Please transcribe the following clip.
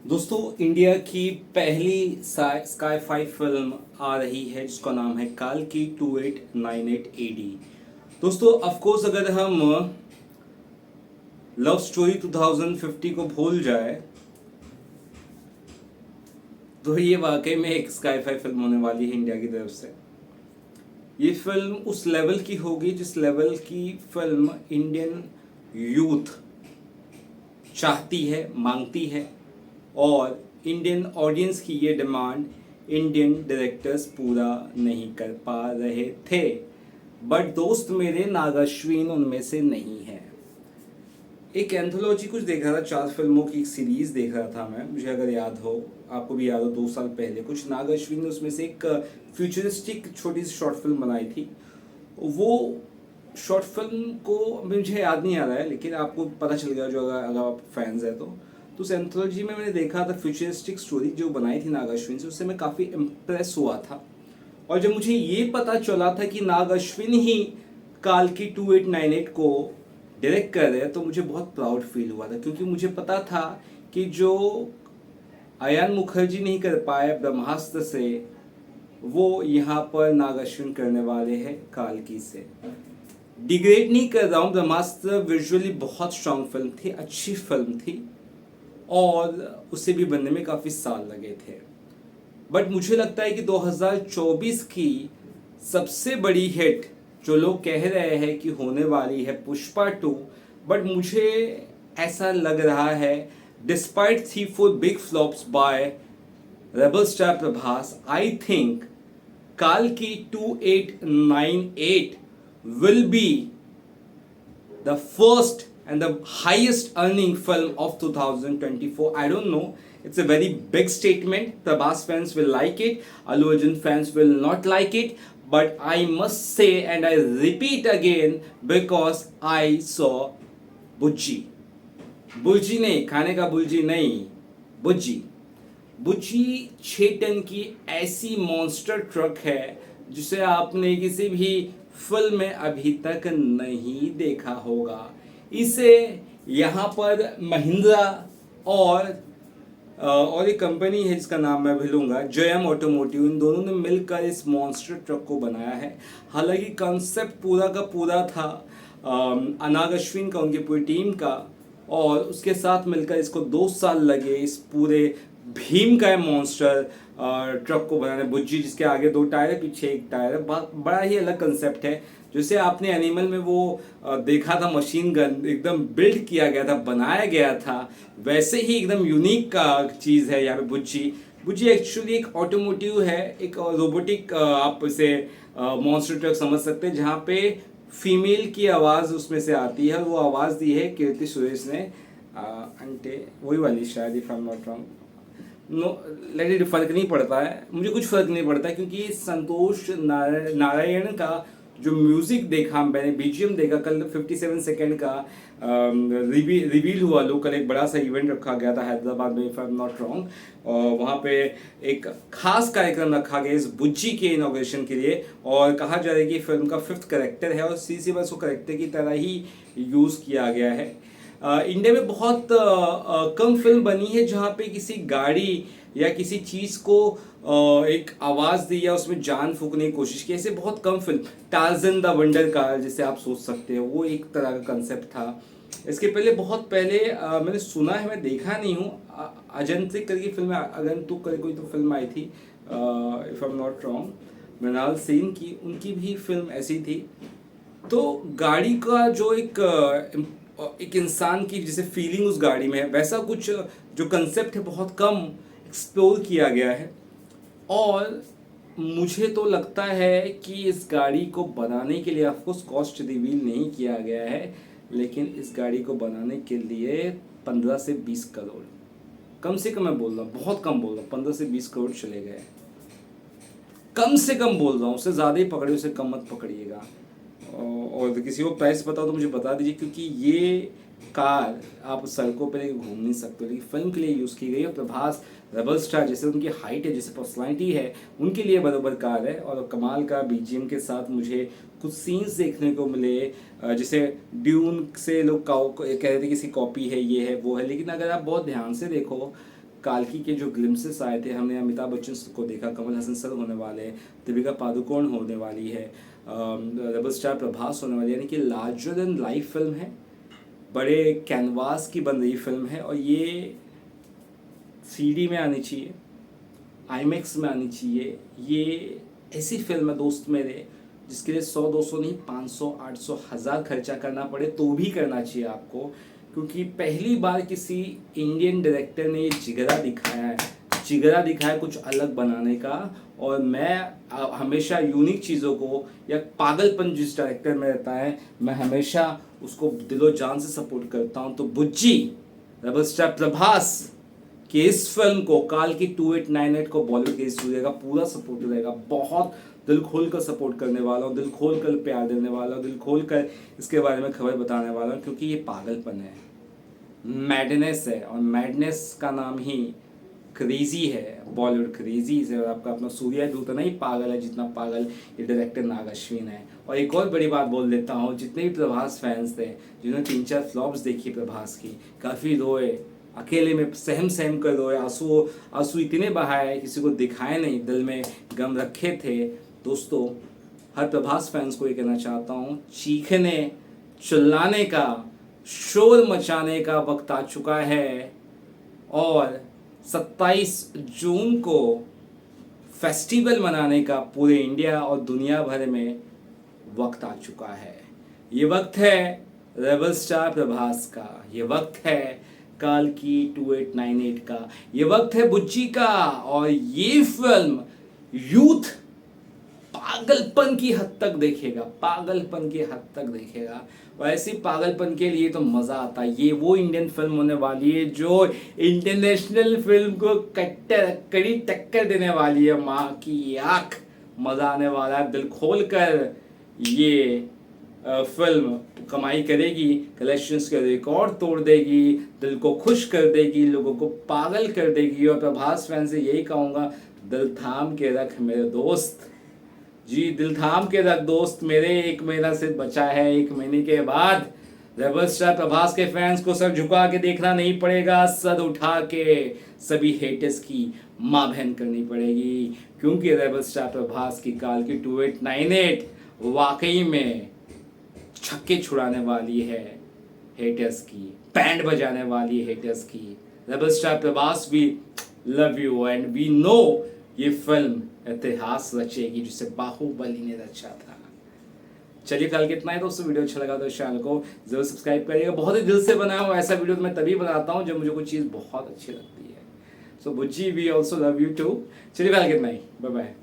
दोस्तों, इंडिया की पहली स्काई फाई फिल्म आ रही है जिसका नाम है काल की 2898 एडी। दोस्तों, ऑफ कोर्स अगर हम लव स्टोरी 2050 को भूल जाए तो ये वाकई में एक स्काई फाई फिल्म होने वाली है इंडिया की तरफ से। ये फिल्म उस लेवल की होगी जिस लेवल की फिल्म इंडियन यूथ चाहती है, मांगती है, और इंडियन ऑडियंस की ये डिमांड इंडियन डायरेक्टर्स पूरा नहीं कर पा रहे थे। बट दोस्त मेरे, नागाश्विन उनमें से नहीं है। एक एंथोलॉजी कुछ देख रहा था, 4 फिल्मों की एक सीरीज देख रहा था मैं, मुझे अगर याद हो, आपको भी याद हो, 2 साल पहले कुछ नागाश्विन ने उसमें से एक फ्यूचरिस्टिक छोटी सी शॉर्ट फिल्म बनाई थी। वो शॉर्ट फिल्म को मुझे याद नहीं आ रहा है, लेकिन आपको पता चल गया जो अगर आप फैंस हैं तो उस एंथोलॉजी में मैंने देखा था फ्यूचरिस्टिक स्टोरी जो बनाई थी नाग अश्विन से, उससे मैं काफ़ी इम्प्रेस हुआ था। और जब मुझे ये पता चला था कि नाग अश्विन ही काल की 2898 को डायरेक्ट कर रहे हैं तो मुझे बहुत प्राउड फील हुआ था, क्योंकि मुझे पता था कि जो अयान मुखर्जी नहीं कर पाए ब्रह्मास्त्र से, वो यहाँ पर नाग अश्विन करने वाले हैं काल की से। डिग्रेड नहीं कर रहा हूँ, ब्रह्मास्त्र विजुअली बहुत स्ट्रांग फिल्म थी, अच्छी फिल्म थी, और उसे भी बनने में काफ़ी साल लगे थे। बट मुझे लगता है कि 2024 की सबसे बड़ी हिट जो लोग कह रहे हैं कि होने वाली है पुष्पा 2, बट मुझे ऐसा लग रहा है despite 3-4 big flops by rebel star Prabhas, I think काल की 2898 will be the first and the highest earning film of 2024. I don't know. It's a very big statement. Prabhas fans will like it. Allu Arjun fans will not like it. But I must say, and I repeat again, because I saw Bujji. बुज्जी नहीं, खाने का बुज्जी नहीं, बुज्जी। बुज्जी 6 ton की ऐसी monster truck है जिसे आपने किसी भी फिल्म में अभी तक नहीं देखा होगा। इसे यहाँ पर महिंद्रा और एक कंपनी है जिसका नाम मैं भूलूंगा, जयम ऑटोमोटिव, इन दोनों ने मिलकर इस मॉन्स्टर ट्रक को बनाया है। हालांकि कंसेप्ट पूरा का पूरा था नाग अश्विन का, उनकी पूरी टीम का, और उसके साथ मिलकर इसको 2 साल लगे इस पूरे भीम का मॉन्स्टर ट्रक को बनाने। बुज्जी जिसके आगे 2 टायर है, पीछे 1 टायर है, बड़ा ही अलग कंसेप्ट है। जैसे आपने एनिमल में वो देखा था, मशीन गन एकदम बिल्ड किया गया था, बनाया गया था, वैसे ही एकदम यूनिक का चीज़ है यहाँ पे बुज्जी। बुज्जी एक्चुअली एक ऑटोमोटिव है, एक रोबोटिक, आप इसे मॉन्स्टर ट्रक समझ सकते हैं, जहाँ पे फीमेल की आवाज़ उसमें से आती है। वो आवाज़ दी है कीर्ति सुरेश ने, अंटे वही वाली शायद, if I am not wrong. No, लेकिन फर्क नहीं पड़ता है, मुझे कुछ फर्क नहीं पड़ता, क्योंकि संतोष नारायण का जो म्यूजिक देखा मैंने, बीजीएम देखा कल, 57 सेकेंड का रिवील हुआ। लोग कल एक बड़ा सा इवेंट रखा गया था हैदराबाद में, if I am not wrong, और वहाँ पे एक खास कार्यक्रम रखा गया इस बुज्जी के इनॉग्रेशन के लिए, और कहा जा रहा है कि फिल्म का 5th करेक्टर है और सीसी बस को करेक्टर की तरह ही यूज़ किया गया है। इंडिया में बहुत कम फिल्म बनी है जहाँ पे किसी गाड़ी या किसी चीज़ को एक आवाज़ दी या उसमें जान फूकने की कोशिश की, ऐसे बहुत कम film. Tarzan the wonder car जिसे आप सोच सकते हो, वो एक तरह का कंसेप्ट था। इसके पहले, बहुत पहले मैंने सुना है, मैं देखा नहीं हूँ, अजंत्रिक करके फिल्म, अगंतुक करके कोई तो फिल्म आई थी, if I am not wrong, Mrinal Sen की, उनकी भी फिल्म ऐसी थी। तो गाड़ी का जो एक इंसान की जैसे फीलिंग उस गाड़ी में है, वैसा कुछ जो कंसेप्ट है बहुत कम एक्सप्लोर किया गया है। और मुझे तो लगता है कि इस गाड़ी को बनाने के लिए, ऑफकोर्स कॉस्ट रिवील नहीं किया गया है, लेकिन इस गाड़ी को बनाने के लिए 15 से 20 करोड़, कम से कम मैं बोल रहा हूँ, बहुत कम बोल रहा हूँ, 15 से 20 करोड़ चले गए, कम से कम बोल रहा हूँ, उससे ज़्यादा ही पकड़िए, उससे कम मत पकड़िएगा। और किसी को प्राइस पता हो तो मुझे बता दीजिए, क्योंकि ये कार आप सड़कों पर घूम नहीं सकते, लेकिन फिल्म के लिए यूज़ की गई है। प्रभास रेबल स्टार, जैसे उनकी हाइट है, जैसे पर्सनैलिटी है, उनके लिए बराबर कार है। और कमाल का बीजीएम के साथ मुझे कुछ सीन्स देखने को मिले, जैसे ड्यून से लोग कह रहे थे किसी कॉपी है, ये है वो है, लेकिन अगर आप बहुत ध्यान से देखो काल्की के जो ग्लिम्सेस आए थे, हमने अमिताभ बच्चन को देखा, कमल हसन सर होने वाले हैं, दीपिका पादुकोण होने वाली है, रेबल स्टार प्रभास होने वाली है, यानी कि लार्जर देन लाइफ फिल्म है, बड़े कैनवास की बन रही फिल्म है। और ये सीडी में आनी चाहिए, आईमैक्स में आनी चाहिए। ये ऐसी फिल्म है दोस्त मेरे जिसके लिए 100-200 नहीं 500, 800, 1000 खर्चा करना पड़े तो भी करना चाहिए आपको, क्योंकि पहली बार किसी इंडियन डायरेक्टर ने ये जिगरा दिखाया कुछ अलग बनाने का। और मैं हमेशा यूनिक चीज़ों को या पागलपन जिस डायरेक्टर में रहता है, मैं हमेशा उसको दिलो जान से सपोर्ट करता हूँ। तो बुज्जी रेबल स्टार प्रभास कि इस फिल्म को काल की 2898 को बॉलीवुड के स्टूडियो का पूरा सपोर्ट रहेगा। बहुत दिल खोल कर सपोर्ट करने वाला हूँ, दिल खोल कर प्यार देने वाला हूँ, दिल खोल कर इसके बारे में खबर बताने वाला हूँ, क्योंकि ये पागलपन है, मैडनेस है। और मैडनेस का नाम ही क्रेजी है, बॉलीवुड क्रेजी है। और आपका अपना सूर्या भी उतना ही पागल है जितना पागल ये डायरेक्टर नाग अश्विन है। और एक और बड़ी बात बोल देता हूँ, जितने भी प्रभास फैंस थे जिन्होंने 3-4 फ्लॉप्स देखी प्रभास की, काफ़ी रोए, अकेले में सहम कर रोए, आंसू इतने बहाए, किसी को दिखाए नहीं, दिल में गम रखे थे। दोस्तों, हर प्रभास फैंस को ये कहना चाहता हूँ, चीखने चिल्लाने का, शोर मचाने का वक्त आ चुका है। और 27 जून को फेस्टिवल मनाने का पूरे इंडिया और दुनिया भर में वक्त आ चुका है। ये वक्त है रेबल स्टार प्रभास का, ये वक्त है काल की 2898 का, ये वक्त है बुच्ची का। और ये फिल्म यूथ पागलपन की हद तक देखेगा, पागलपन की हद तक देखेगा। और ऐसी पागलपन के लिए तो मज़ा आता है। ये वो इंडियन फिल्म होने वाली है जो इंटरनेशनल फिल्म को कड़ी टक्कर देने वाली है, माँ की आँख। मज़ा आने वाला है, दिल खोल कर ये फिल्म कमाई करेगी, कलेक्शंस के रिकॉर्ड तोड़ देगी, दिल को खुश कर देगी, लोगों को पागल कर देगी। और प्रभास फैन से यही कहूँगा, दिल थाम के रख मेरे दोस्त, जी दिल थाम के रख दोस्त मेरे, 1 महीना से बचा है, 1 महीने के बाद रेबल स्टार प्रभास के फैंस को सर झुका के देखना नहीं पड़ेगा, सर उठा के सभी हेटर्स की माँ बहन करनी पड़ेगी, क्योंकि रेबल स्टार प्रभास की काल की 2898 वाकई में छक्के छुड़ाने वाली है हेटर्स की, बैंड बजाने वाली है हेटर्स की। रेबल स्टार प्रभास भी love you and we know ये फिल्म इतिहास रचेगी जिसे बाहुबली ने रचा था। चलिए कल कितना है दोस्तों, वीडियो अच्छा लगा तो चैनल को जरूर सब्सक्राइब करिएगा। बहुत ही दिल से बनाया हुआ ऐसा वीडियो मैं तभी बनाता हूँ जब मुझे कोई चीज़ बहुत अच्छी लगती है। So Bujji we also love you too. चलिए कल कितना ही, बाय बाय।